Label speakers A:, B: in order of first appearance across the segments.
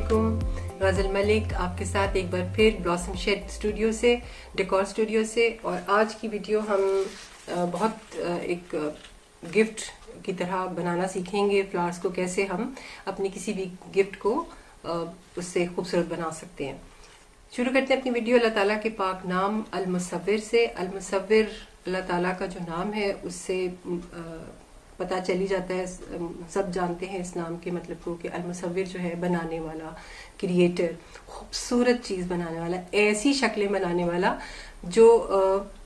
A: वालेकुम। गज़ल मलिक आपके साथ एक बार फिर ब्लॉसम शेड स्टूडियो से, डेकोर स्टूडियो से। और आज की वीडियो हम बहुत एक गिफ्ट की तरह बनाना सीखेंगे। फ्लावर्स को कैसे हम अपनी किसी भी गिफ्ट को उससे खूबसूरत बना सकते हैं। शुरू करते हैं अपनी वीडियो अल्लाह ताला के पाक नाम अल मुसव्विर से। अल मुसव्विर अल्लाह ताला का जो नाम है उससे पता चली जाता है, सब जानते हैं इस नाम के मतलब को कि अल मुसव्विर जो है बनाने वाला, क्रिएटर, खूबसूरत चीज़ बनाने वाला, ऐसी शक्लें बनाने वाला जो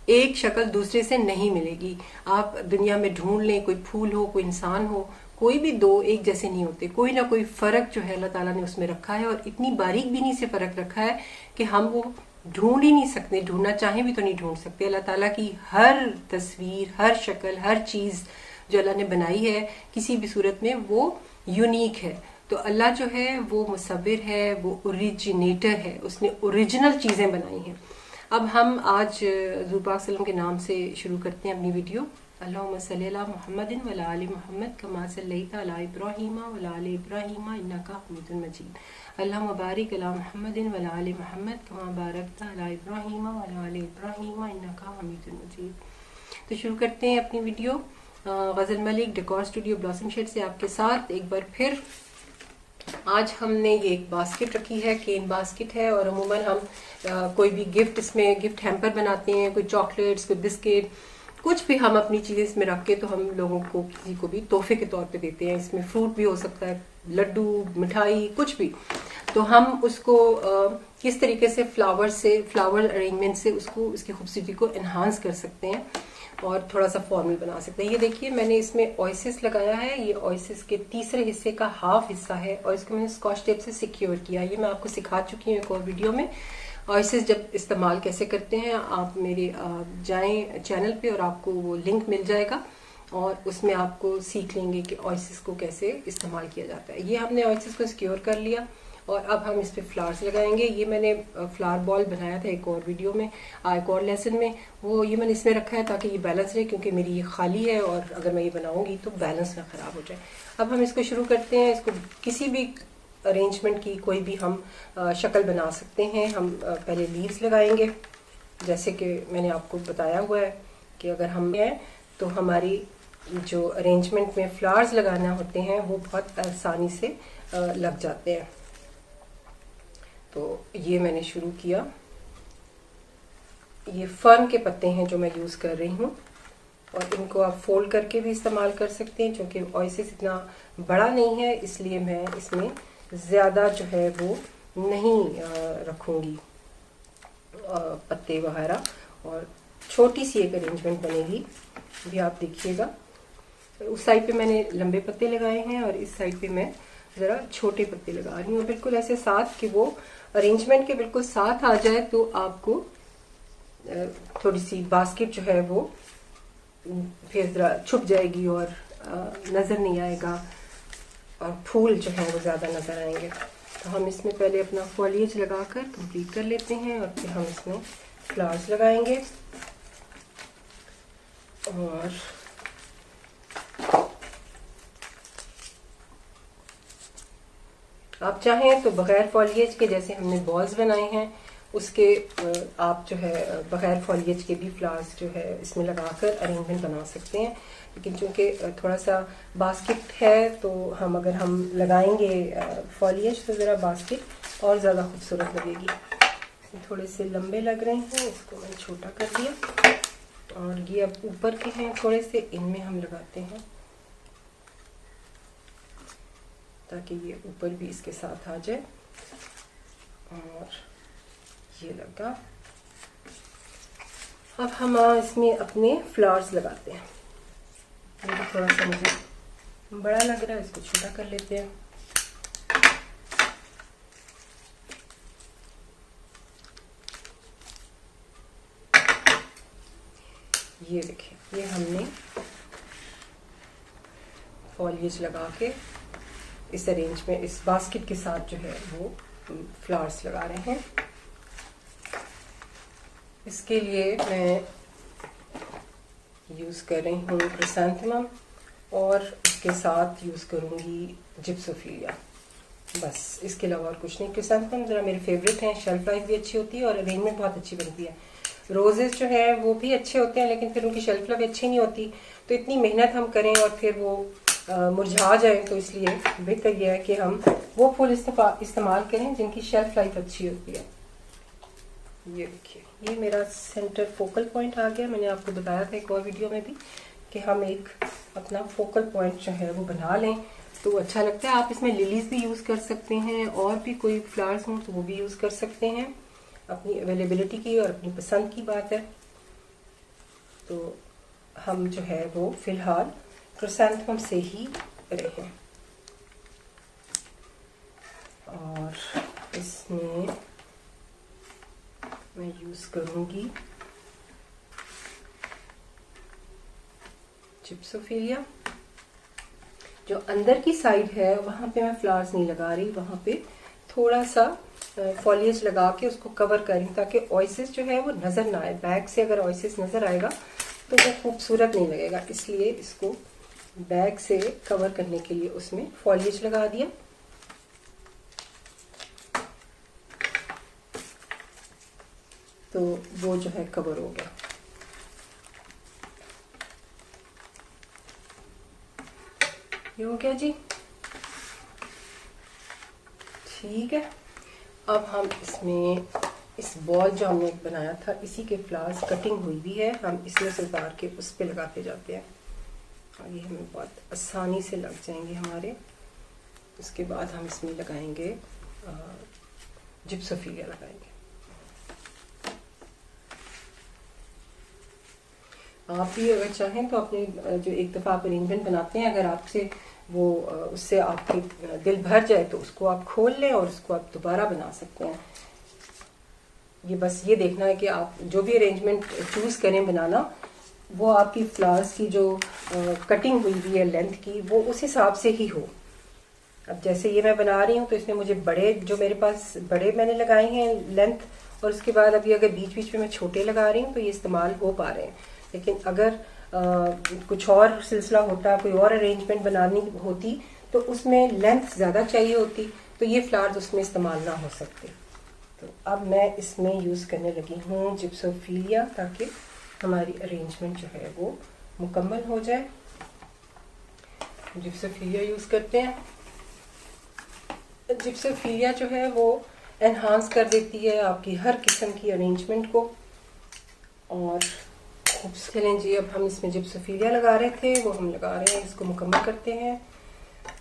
A: एक शक्ल दूसरे से नहीं मिलेगी। आप दुनिया में ढूंढ लें, कोई फूल हो, कोई इंसान हो, कोई भी दो एक जैसे नहीं होते। कोई ना कोई फर्क जो है अल्लाह ताला ने उसमें रखा है, और इतनी बारीक बीनी से फर्क रखा है कि हम वो ढूंढ ही नहीं सकते, ढूंढना चाहें भी तो नहीं ढूंढ सकते। अल्लाह ताला की हर तस्वीर, हर शक्ल, हर चीज़ जो अल्लाह ने बनाई है किसी भी सूरत में वो यूनिक है। तो अल्लाह जो है वो मुसव्विर है, वो ओरिजिनेटर है, उसने ओरिजिनल चीज़ें बनाई हैं। अब हम आज हुज़ूर पाक सल्लल्लाहु अलैहि वसल्लम के नाम से शुरू करते हैं अपनी वीडियो। अल्लाहुम्मा सल्लि अला मुहम्मदिन व अला आलि मुहम्मद कमा सल्लैता अला इब्राहीम व अला आलि इब्राहीम इन्नका हमीदुम मजीद। अल्लाहुम्मा बारिक अला मुहम्मदिन व अला आलि मुहम्मद कमा बारकता अला इब्राहीम व अला आलि इब्राहीम इन्नका हमीदुम मजीद। तो शुरू करते हैं अपनी video. Ghazal Malik decor studio blossom shade से आपके साथ एक बार फिर। आज हमने ये एक बास्केट रखी है, केन बास्केट है, और अमूमन हम कोई भी गिफ्ट, इसमें गिफ्ट हैम्पर बनाते हैं, कोई चॉकलेट्स, कोई बिस्किट, कुछ भी हम अपनी चीज़ें इसमें रख के तो हम लोगों को किसी को भी तोहफे के तौर पे देते हैं। इसमें फ्रूट भी हो सकता है, लड्डू, मिठाई, कुछ भी। तो हम उसको किस तरीके से फ्लावर अरेंजमेंट से उसको, उसकी खूबसूरती को इन्हांस कर सकते हैं और थोड़ा सा फॉर्मल बना सकते हैं। ये देखिए मैंने इसमें ऑयसिस लगाया है। ये ऑयसिस के तीसरे हिस्से का हाफ हिस्सा है और इसको मैंने स्कॉच टेप से सिक्योर किया। ये मैं आपको सिखा चुकी हूँ एक और वीडियो में। ऑयसिस जब इस्तेमाल कैसे करते हैं, आप मेरे जाएं चैनल पे और आपको वो लिंक मिल जाएगा और उसमें आपको सीख लेंगे कि ऑयसिस को कैसे इस्तेमाल किया जाता है। ये हमने ऑयसिस को सिक्योर कर लिया और अब हम इस पे फ्लावर्स लगाएंगे। ये मैंने फ्लावर बॉल बनाया था एक और वीडियो में, एक और लेसन में, वो ये मैंने इसमें रखा है ताकि ये बैलेंस रहे, क्योंकि मेरी ये खाली है और अगर मैं ये बनाऊंगी तो बैलेंस ना खराब हो जाए। अब हम इसको शुरू करते हैं। इसको किसी भी अरेंजमेंट की कोई भी हम शक्ल बना सकते हैं। हम पहले लीव्स लगाएंगे, जैसे कि मैंने आपको बताया हुआ है कि अगर हम हैं तो हमारी जो अरेंजमेंट में फ्लावर्स लगाना होते हैं वो बहुत आसानी से लग जाते हैं। तो ये मैंने शुरू किया। ये फर्न के पत्ते हैं जो मैं यूज़ कर रही हूँ, और इनको आप फोल्ड करके भी इस्तेमाल कर सकते हैं। क्योंकि ऑयसिस इतना बड़ा नहीं है इसलिए मैं इसमें ज़्यादा जो है वो नहीं रखूँगी पत्ते वगैरह, और छोटी सी एक अरेंजमेंट बनेगी। भी आप देखिएगा, उस साइड पे मैंने लंबे पत्ते लगाए हैं और इस साइड पे मैं ज़रा छोटे पत्ते लगा रही हूँ, बिल्कुल ऐसे साथ कि वो अरेंजमेंट के बिल्कुल साथ आ जाए। तो आपको थोड़ी सी बास्केट जो है वो फिर ज़रा छुप जाएगी और नज़र नहीं आएगा, और फूल जो है वो ज़्यादा नज़र आएंगे। तो हम इसमें पहले अपना फॉलिएज लगाकर कंप्लीट कर लेते हैं और फिर हम इसमें फ्लावर्स लगाएंगे। और आप चाहें तो बगैर फॉलिएज के, जैसे हमने बॉल्स बनाए हैं उसके, आप जो है बगैर फॉलिएज के भी फ्लावर्स जो है इसमें लगाकर अरेंजमेंट बना सकते हैं। लेकिन चूंकि थोड़ा सा बास्केट है तो हम अगर हम लगाएंगे फॉलिएज तो ज़रा बास्केट और ज़्यादा खूबसूरत लगेगी। थोड़े से लंबे लग रहे हैं, इसको मैंने छोटा कर दिया, और ये अब ऊपर के हैं थोड़े से, इनमें हम लगाते हैं ताकि ये ऊपर भी इसके साथ आ जाए। और ये लगा। अब हम इसमें अपने फ्लावर्स लगाते हैं। ये थोड़ा सा मुझे बड़ा लग रहा है, इसको छोटा कर लेते हैं। ये देखिए, ये हमने फॉलिएज लगा के इस अरेंज में इस बास्केट के साथ जो है वो फ्लावर्स लगा रहे हैं। इसके लिए मैं यूज़ कर रही हूँ क्रिसैंथेमम और इसके साथ यूज़ करूँगी जिप्सोफिलिया। बस इसके अलावा और कुछ नहीं। क्रिसैंथेमम ज़रा मेरे फेवरेट हैं, शेल्फ लाइफ भी अच्छी होती है और अरेंजमेंट बहुत अच्छी बनती है। रोजेस जो है वो भी अच्छे होते हैं लेकिन फिर उनकी शेल्फ लाइफ अच्छी नहीं होती, तो इतनी मेहनत हम करें और फिर वो मुरझा जाए, तो इसलिए बेहतर यह है कि हम वो फूल इस्तेमाल करें जिनकी शेल्फ लाइफ अच्छी होती है। ये देखिए, ये मेरा सेंटर फोकल पॉइंट आ गया। मैंने आपको बताया था एक और वीडियो में भी कि हम एक अपना फोकल पॉइंट जो है वो बना लें तो अच्छा लगता है। आप इसमें लिलीज भी यूज़ कर सकते हैं और भी कोई फ्लावर्स हों तो वो भी यूज़ कर सकते हैं, अपनी अवेलेबिलिटी की और अपनी पसंद की बात है। तो हम जो है वो फिलहाल क्रिसैंथेमम से ही रहें और इसमें मैं यूज़ करूँगी जिप्सोफिलिया। जो अंदर की साइड है वहाँ पे मैं फ्लावर्स नहीं लगा रही, वहाँ पे थोड़ा सा फॉलिएज लगा के उसको कवर करें ताकि ऑयसिस जो है वो नज़र ना आए। बैग से अगर ऑयसिस नज़र आएगा तो वो खूबसूरत नहीं लगेगा, इसलिए इसको बैग से कवर करने के लिए उसमें फॉलिएज लगा दिया। तो वो जो है कवर हो गया। ये हो गया जी, ठीक है। अब हम इसमें इस बॉल जो हमने बनाया था इसी के फ्लावर्स कटिंग हुई भी है, हम इसमें से उतार के उस पे लगाते जाते हैं और ये हमें बहुत आसानी से लग जाएंगे हमारे। उसके बाद हम इसमें लगाएंगे जिप्सोफिलिया लगाएंगे। आप भी अगर चाहें तो अपने जो एक दफ़ा आप अरेंजमेंट बनाते हैं, अगर आपसे वो उससे आपके दिल भर जाए तो उसको आप खोल लें और उसको आप दोबारा बना सकते हैं। ये बस ये देखना है कि आप जो भी अरेंजमेंट चूज़ करें बनाना, वो आपकी फ्लावर्स की जो कटिंग हुई हुई है लेंथ की, वो उस हिसाब से ही हो। अब जैसे ये मैं बना रही हूँ तो इसमें मुझे बड़े, जो मेरे पास बड़े मैंने लगाए हैं लेंथ, और उसके बाद अभी अगर बीच बीच में मैं छोटे लगा रही हूँ तो ये इस्तेमाल हो पा रहे हैं। लेकिन अगर कुछ और सिलसिला होता, कोई और अरेंजमेंट बनानी होती तो उसमें लेंथ ज़्यादा चाहिए होती, तो ये फ्लावर्स उसमें इस्तेमाल ना हो सकते। तो अब मैं इसमें यूज़ करने लगी हूँ जिप्सोफिलिया ताकि हमारी अरेंजमेंट जो है वो मुकम्मल हो जाए। जिप्सोफिलिया यूज़ करते हैं। जिप्सोफिलिया जो है वो एनहांस कर देती है आपकी हर किस्म की अरेंजमेंट को। और चलें जी, अब हम इसमें जिप्सोफिलिया लगा रहे थे वो हम लगा रहे हैं, इसको मुकम्मल करते हैं।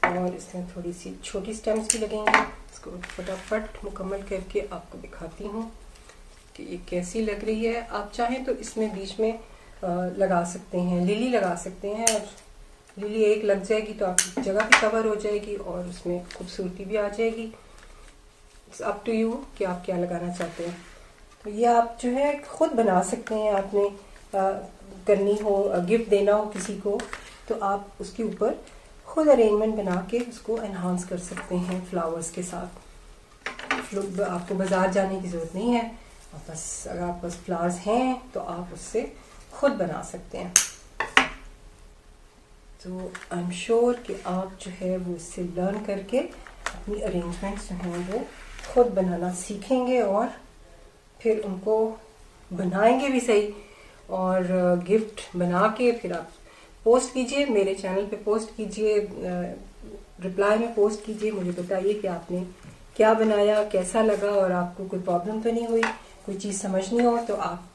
A: और इसमें थोड़ी सी छोटी स्टेम्स भी लगेंगी, इसको फटाफट मुकम्मल करके आपको दिखाती हूँ कि ये कैसी लग रही है। आप चाहें तो इसमें बीच में लगा सकते हैं, लिली लगा सकते हैं, और लिली एक लग जाएगी तो आपकी जगह भी कवर हो जाएगी और उसमें खूबसूरती भी आ जाएगी। इट्स अप टू यू कि आप क्या लगाना चाहते हैं। तो ये आप जो है खुद बना सकते हैं। आपने करनी हो, गिफ्ट देना हो किसी को, तो आप उसके ऊपर खुद अरेंजमेंट बना के उसको एनहांस कर सकते हैं फ्लावर्स के साथ। आपको बाजार जाने की ज़रूरत नहीं है, बस अगर आपके पास फ्लावर्स हैं तो आप उससे खुद बना सकते हैं। तो आई एम श्योर कि आप जो है वो इससे लर्न करके अपनी अरेंजमेंट्स जो हैं वो खुद बनाना सीखेंगे और फिर उनको बनाएंगे भी सही, और गिफ्ट बना के फिर आप पोस्ट कीजिए, मेरे चैनल पे पोस्ट कीजिए, रिप्लाई में पोस्ट कीजिए, मुझे बताइए कि आपने क्या बनाया, कैसा लगा, और आपको कोई प्रॉब्लम तो नहीं हुई, कोई चीज़ समझ नहीं हो तो आप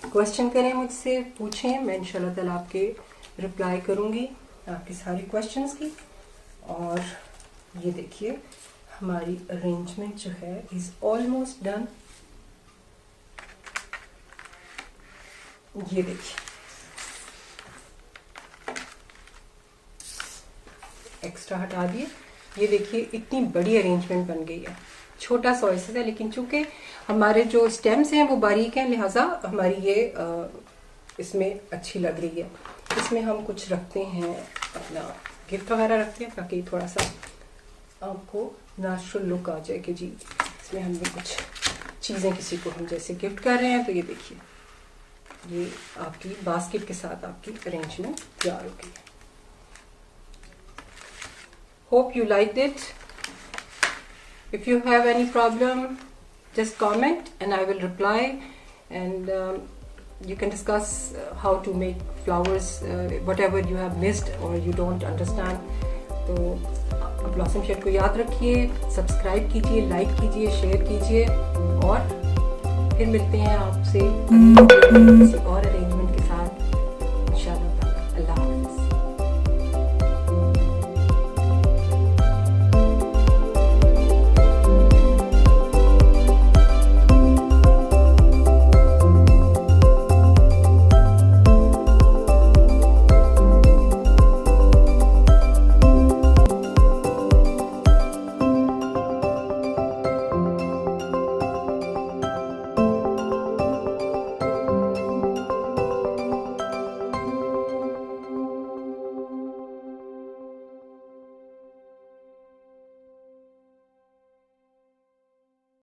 A: क्वेश्चन करें मुझसे, पूछें, मैं इंशाल्लाह ताला आपके रिप्लाई करूँगी आपके सारे क्वेश्चंस की। और ये देखिए हमारी अरेंजमेंट जो है इज़ ऑलमोस्ट डन। ये देखिए एक्स्ट्रा हटा दिए। ये देखिए इतनी बड़ी अरेंजमेंट बन गई है। छोटा सा ऑयसिस है लेकिन चूंकि हमारे जो स्टेम्स हैं वो बारीक हैं, लिहाजा हमारी ये इसमें अच्छी लग रही है। इसमें हम कुछ रखते हैं, अपना गिफ्ट वगैरह रखते हैं ताकि थोड़ा सा आपको नेचुरल लुक आ जाए कि जी इसमें हमने कुछ चीज़ें किसी को हम जैसे गिफ्ट कर रहे हैं। तो ये देखिए ये आपकी बास्केट के साथ आपकी अरेंजमेंट तैयार हो गई है। Hope you like it. If you have any problem, just comment and I will reply, and you can discuss how to make flowers, whatever you have missed or you don't understand. तो blossom shade को याद रखिए, subscribe कीजिए, like कीजिए, share कीजिए, और फिर मिलते हैं आपसे किसी